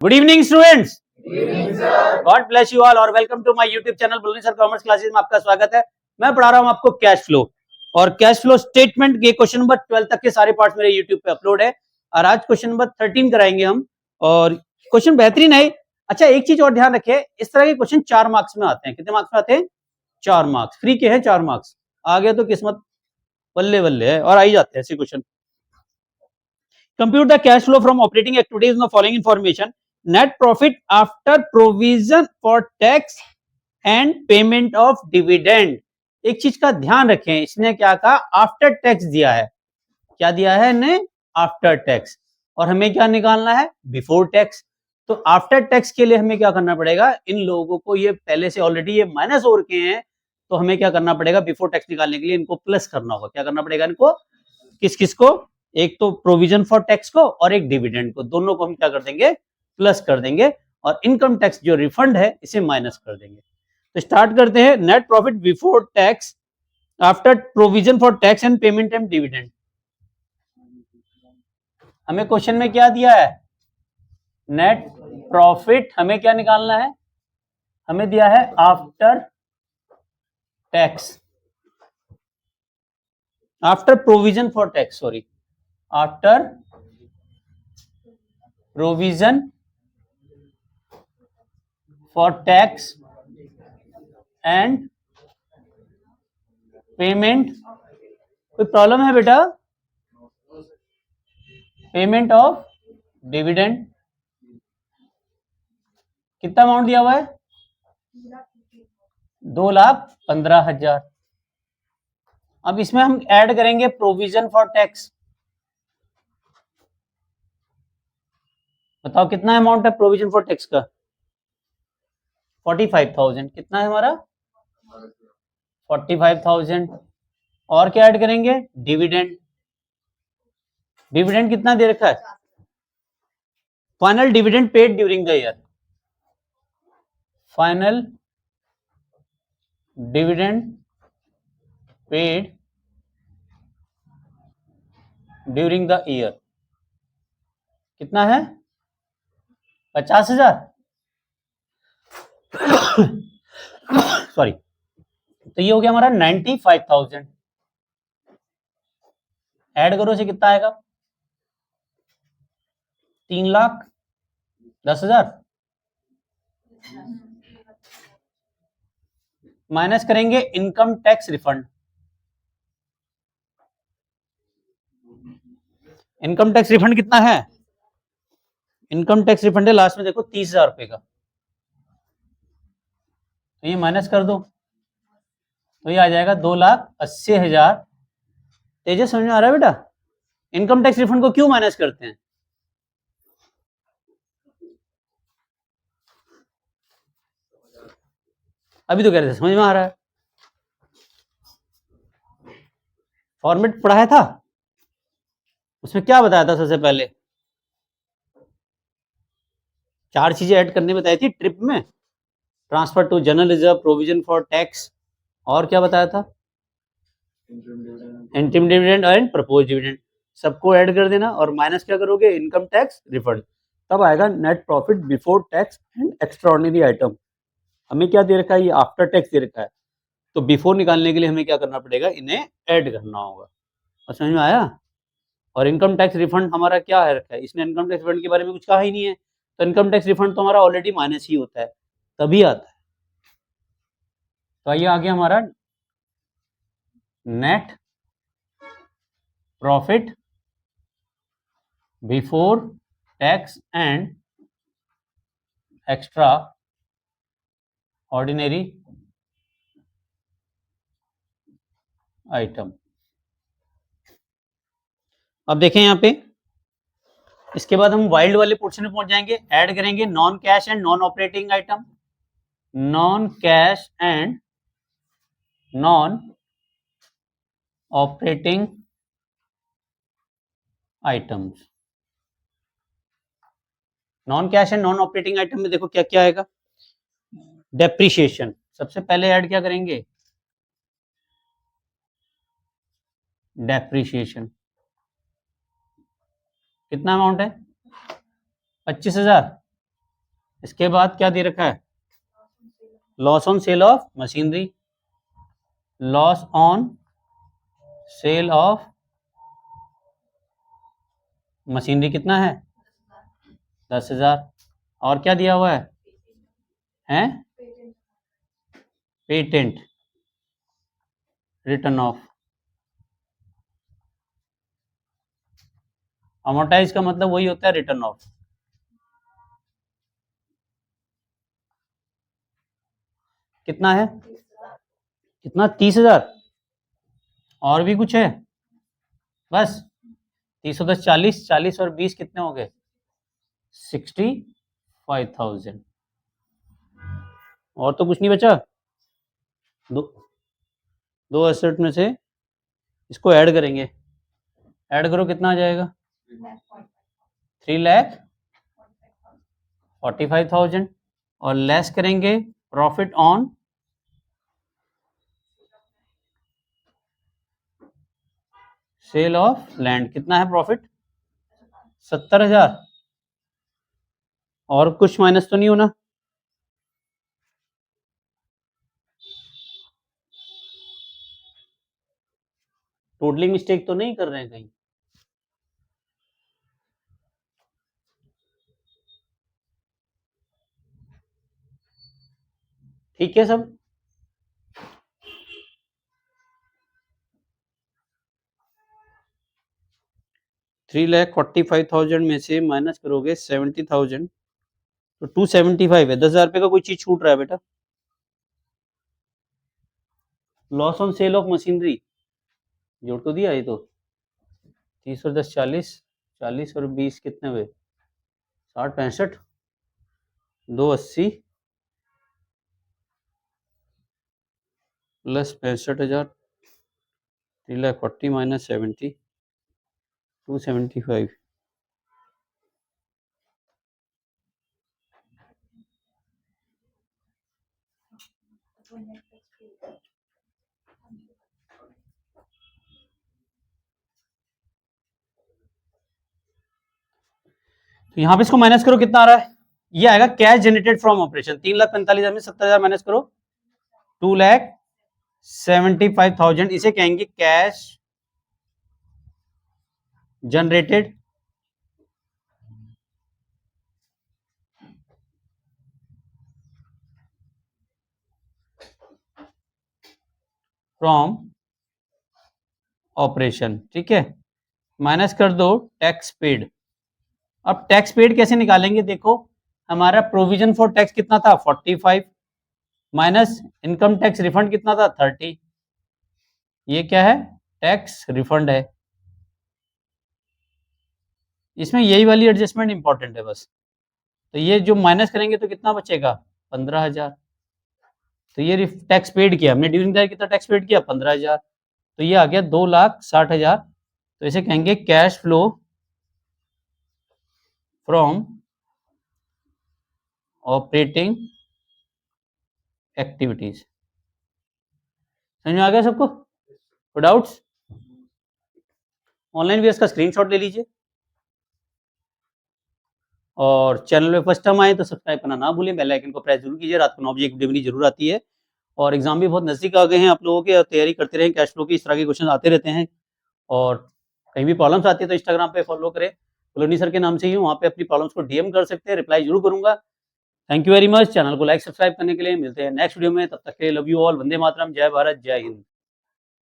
Good evening students, God bless you all और welcome to my YouTube channel Bulani sir commerce classes में आपका स्वागत है। मैं पढ़ा रहा हूं आपको कैश फ्लो और कैश फ्लो स्टेटमेंट के क्वेश्चन नंबर 12 तक के सारे पार्ट्स मेरे यूट्यूब पे अपलोड है और आज क्वेश्चन नंबर 13 कराएंगे हम। और क्वेश्चन बेहतरीन है। अच्छा, एक चीज और ध्यान रखें, इस तरह के क्वेश्चन 4 मार्क्स में आते हैं। कितने मार्क्स में आते हैं? 4 मार्क्स। फ्री के हैं 4 मार्क्स। आ गया तो किस्मत बल्ले बल्ले है और आ ही जाते हैं ऐसे question. Compute the cash flow from operating activities in the following information: net profit after provision for tax and payment of dividend। एक चीज का ध्यान रखें, इसने क्या कहा? आफ्टर टैक्स दिया है। क्या दिया है ने? After tax. और हमें क्या निकालना है? Before tax. तो आफ्टर टैक्स के लिए हमें क्या करना पड़ेगा? इन लोगों को, ये पहले से ऑलरेडी ये माइनस हो रखे हैं, तो हमें क्या करना पड़ेगा? बिफोर टैक्स निकालने के लिए इनको प्लस करना होगा। क्या करना पड़ेगा इनको? किस किस को? एक तो प्रोविजन फॉर टैक्स को और एक डिविडेंड को, दोनों को हम क्या कर देंगे? प्लस कर देंगे। और इनकम टैक्स जो रिफंड है इसे माइनस कर देंगे। तो स्टार्ट करते हैं। Net profit before tax after provision for tax and payment and dividend. हमें क्वेश्चन में क्या दिया है? Net profit. हमें क्या निकालना है? हमें दिया है after tax, after provision for tax, sorry, after provision for tax and payment. कोई प्रॉब्लम है बेटा? Payment of dividend. कितना अमाउंट दिया हुआ है? 2,15,000। अब इसमें हम ऐड करेंगे प्रोविजन फॉर टैक्स। बताओ कितना अमाउंट है प्रोविजन फॉर टैक्स का? 45,000। कितना है हमारा? 45,000। और क्या ऐड करेंगे? डिविडेंड। डिविडेंड कितना दे रखा है? Final dividend paid during the year. Final dividend paid during the year कितना है? 50,000। सॉरी। तो ये हो गया हमारा 95,000। ऐड करो से कितना आएगा? 3,10,000। माइनस करेंगे income tax refund. Income tax refund कितना है? इनकम टैक्स रिफंड है लास्ट में देखो 30,000 रुपए का। तो ये माइनस कर दो तो ये आ जाएगा 2,80,000। तेजस, समझ में आ रहा है बेटा? इनकम टैक्स रिफंड को क्यों माइनस करते हैं? अभी तो कह रहे थे समझ में आ रहा है। फॉर्मेट पढ़ाया था, उसमें क्या बताया था? सबसे पहले 4 चीजें ऐड करने बताई थी ट्रिप में। Transfer to general reserve, provision for tax, और क्या बताया था? Interim dividend and propose dividend. सबको ऐड कर देना और माइनस क्या करोगे? Income tax refund. तब आएगा net profit before tax and extraordinary item. हमें क्या दे रखा है? ये आफ्टर टैक्स दे रखा है। तो बिफोर निकालने के लिए हमें क्या करना पड़ेगा? इन्हें ऐड करना होगा। और समझ में आया? और इनकम टैक्स रिफंड हमारा क्या है रखा है? इसने इनकम टैक्स रिफंड के बारे में कुछ कहा ही नहीं है। तो इनकम टैक्स रिफंड तो हमारा ऑलरेडी माइनस ही होता है, तभी आता है। तो ये आ गया हमारा net profit before tax and extra ordinary item. अब देखें यहाँ पे, इसके बाद हम वाइल्ड वाले पोर्शन में पहुंच जाएंगे। ऐड करेंगे non cash and non operating item. Non cash and non operating items. Non cash and non operating item में देखो क्या क्या आएगा? डेप्रिसिएशन। सबसे पहले ऐड क्या करेंगे? डेप्रिसिएशन। कितना अमाउंट है? 25,000। इसके बाद क्या दे रखा है, loss on sale of machinery, loss on sale of machinery कितना है 10,000। और क्या दिया हुआ है पेटेंट रिटर्न ऑफ। अमोर्टाइज का मतलब वही होता है रिटर्न ऑफ। कितना है, कितना 30,000। और भी कुछ है, बस 30 10 40, 40 और 20 कितने हो गए 65,000। और तो कुछ नहीं बचा। दो एसेट में से इसको ऐड करेंगे, ऐड करो कितना आ जाएगा 3,45,000 और लेस करेंगे profit on sale of land, कितना है प्रॉफिट 70,000। और कुछ माइनस तो नहीं होना, टोटलिंग मिस्टेक तो नहीं कर रहे हैं कहीं। ठीक है सब। $3,45,000 में से माइनस करोगे 70,000 तो 275 है। 10,000 रुपये का कोई चीज छूट रहा है बेटा। Loss on sale of machinery जोड़ तो दिया ये तो 30 और 10 40, 40 और 20 कितने हुए 60 65, 280 प्लस 65,000, 3,40,000 माइनस 70, 275। तो यहाँ पे इसको माइनस करो कितना आ रहा है, ये आएगा कैश जनरेटेड फ्रॉम ऑपरेशन 3,45,000 में 70,000 माइनस करो 2,75,000। इसे कहेंगे कैश जनरेटेड फ्रॉम ऑपरेशन। ठीक है, माइनस कर दो टैक्स पेड। अब टैक्स पेड कैसे निकालेंगे, देखो हमारा प्रोविजन फॉर टैक्स कितना था 45 माइनस इनकम टैक्स रिफंड कितना था 30। ये क्या है टैक्स रिफंड है। इसमें यही वाली एडजस्टमेंट इंपॉर्टेंट है बस। तो ये जो माइनस करेंगे तो कितना बचेगा 15,000। तो ये टैक्स पेड किया हमने ड्यूरिंग द ईयर, कितना टैक्स पेड किया 15,000। तो ये आ गया 2,60,000। तो इसे कहेंगे cash flow from operating activities. समझ में आ गया सबको, कोई डाउट्स? ऑनलाइन भी इसका स्क्रीनशॉट ले लीजिए और चैनल पे फर्स्ट टाइम आए तो सब्सक्राइब करना ना भूलें, बेल आइकन को प्रेस जरूर कीजिए। रात को 9 बजे एक वीडियो मेरी जरूर आती है और एग्जाम भी बहुत नजदीक आ गए हैं आप लोगों के, तैयारी करते रहें। कैश फ्लो की इस तरह के क्वेश्चन आते रहते हैं और कहीं भी प्रॉब्लम्स आती है तो इंस्टाग्राम पे फॉलो करें, कॉलोनी सर के नाम से ही, वहाँ पे अपनी प्रॉब्लम्स को डीएम कर सकते हैं, रिप्लाई जरूर करूंगा। Thank you very much. Channel को लाइक सब्सक्राइब करने के लिए मिलते हैं नेक्स्ट वीडियो में, तब तक के लिए love you all, Vande Mataram, जय भारत, जय हिंद।